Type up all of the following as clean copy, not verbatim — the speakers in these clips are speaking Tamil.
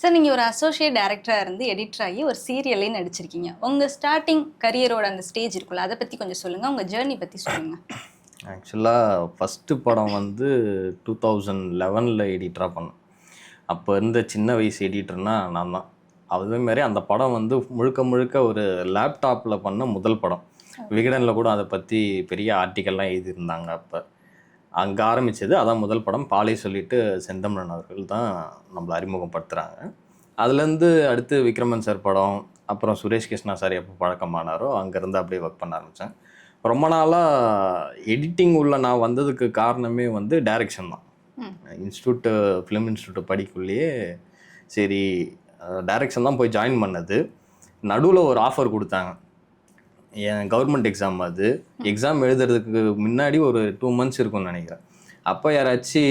சார் நீங்கள் ஒரு அசோசியேட் டைரக்டராக இருந்து எடிட்டர் ஆகி ஒரு சீரியல்லே நடிச்சிருக்கீங்க. உங்கள் ஸ்டார்டிங் கரியரோட அந்த ஸ்டேஜ் இருக்குல்ல, அதை பற்றி கொஞ்சம் சொல்லுங்கள். உங்கள் ஜேர்னி பற்றி சொல்லுங்கள். ஆக்சுவலாக ஃபஸ்ட்டு படம் வந்து 2011 எடிட்டராக பண்ணேன். அப்போ இருந்த சின்ன வயசு எடிட்டர்னா நான் தான். அதேமாரி அந்த படம் வந்து முழுக்க முழுக்க ஒரு லேப்டாப்பில் பண்ண முதல் படம். விகடனில் கூட அதை பற்றி பெரிய ஆர்டிக்கல்லாம் எழுதியிருந்தாங்க. அப்போ அங்கே ஆரம்பித்தது அதான் முதல் படம். பாலை சொல்லிட்டு செந்தமிழன் அவர்கள் தான் நம்மளை அறிமுகப்படுத்துகிறாங்க. அதுலேருந்து அடுத்து விக்ரமன் சார் படம், அப்புறம் சுரேஷ் கிருஷ்ணா சார் எப்போ பழக்கமானாரோ அங்கேருந்து அப்படியே ஒர்க் பண்ண ஆரம்பித்தேன். ரொம்ப நாளாக எடிட்டிங் உள்ள நான் வந்ததுக்கு காரணமே வந்து டைரக்ஷன் தான். ஃபிலிம் இன்ஸ்டியூட் படிக்குள்ளேயே சரி டைரக்ஷன் தான் போய் ஜாயின் பண்ணது. நடுவில் ஒரு ஆஃபர் கொடுத்தாங்க. என் கவர்மெண்ட் எக்ஸாம் அது. எக்ஸாம் எழுதுறதுக்கு முன்னாடி ஒரு 2 months இருக்கும்னு நினைக்கிறேன். அப்போ யாராச்சும்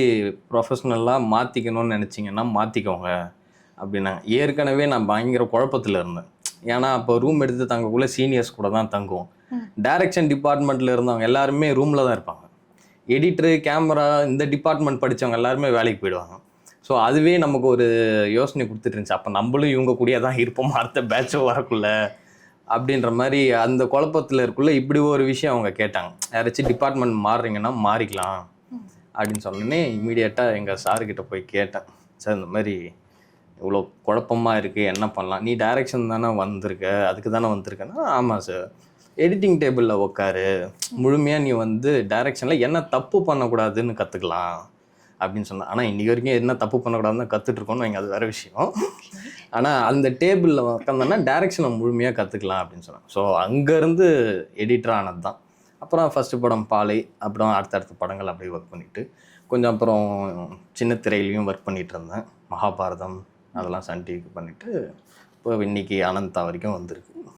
ப்ரொஃபஷ்னலாக மாற்றிக்கணும்னு நினச்சிங்கன்னா மாற்றிக்கோங்க அப்படின்னாங்க. ஏற்கனவே நான் பயங்கர குழப்பத்தில் இருந்தேன். ஏன்னா அப்போ ரூம் எடுத்து தங்கக்குள்ளே சீனியர்ஸ் கூட தான் தங்குவோம். டைரக்ஷன் டிபார்ட்மெண்ட்டில் இருந்தவங்க எல்லாருமே ரூமில் தான் இருப்பாங்க. எடிட்டரு, கேமரா இந்த டிபார்ட்மெண்ட் படித்தவங்க எல்லாருமே வேலைக்கு போயிடுவாங்க. ஸோ அதுவே நமக்கு ஒரு யோசனை கொடுத்துட்டு இருந்துச்சு. அப்போ நம்மளும் இவங்க கூடயே தான் இருப்போம் அடுத்த பேட்சும் வரக்குள்ள அப்படின்ற மாதிரி அந்த குழப்பத்தில் இருக்குள்ள இப்படி ஒரு விஷயம் அவங்க கேட்டாங்க. யாராச்சும் டிபார்ட்மெண்ட் மாறுறீங்கன்னா மாறிக்கலாம் அப்படின்னு சொன்னோன்னே இமீடியட்டாக எங்கள் சார்கிட்ட போய் கேட்டேன். சார் இந்த மாதிரி இவ்வளோ குழப்பமாக இருக்குது, என்ன பண்ணலாம்? நீ டைரக்ஷன் தானே வந்திருக்க, அதுக்கு தானே வந்திருக்கேன்னா ஆமாம் சார், எடிட்டிங் டேபிளில் உட்காரு, முழுமையாக நீ வந்து டைரக்ஷனில் என்ன தப்பு பண்ணக்கூடாதுன்னு கற்றுக்கலாம் அப்படின்னு சொன்னேன். ஆனால் இன்றைக்கி வரைக்கும் என்ன தப்பு பண்ணக்கூடாதுன்னு கற்றுட்ருக்கோன்னு வைங்க, அது வேறு விஷயம். ஆனால் அந்த டேபிளில் உட்காந்தோன்னா டைரக்ஷனை முழுமையாக கற்றுக்கலாம் அப்படின்னு சொன்னேன். ஸோ அங்கேருந்து எடிட்டர் ஆனது தான். அப்புறம் ஃபஸ்ட்டு படம் பாலை, அப்புறம் அடுத்தடுத்த படங்கள் அப்படியே ஒர்க் பண்ணிவிட்டு கொஞ்சம் அப்புறம் சின்ன திரையிலையும் ஒர்க் பண்ணிகிட்டு இருந்தேன். மகாபாரதம் அதெல்லாம் சன் டிவிக்கு பண்ணிவிட்டு இப்போ இன்றைக்கி அனந்தா வரைக்கும் வந்திருக்கு.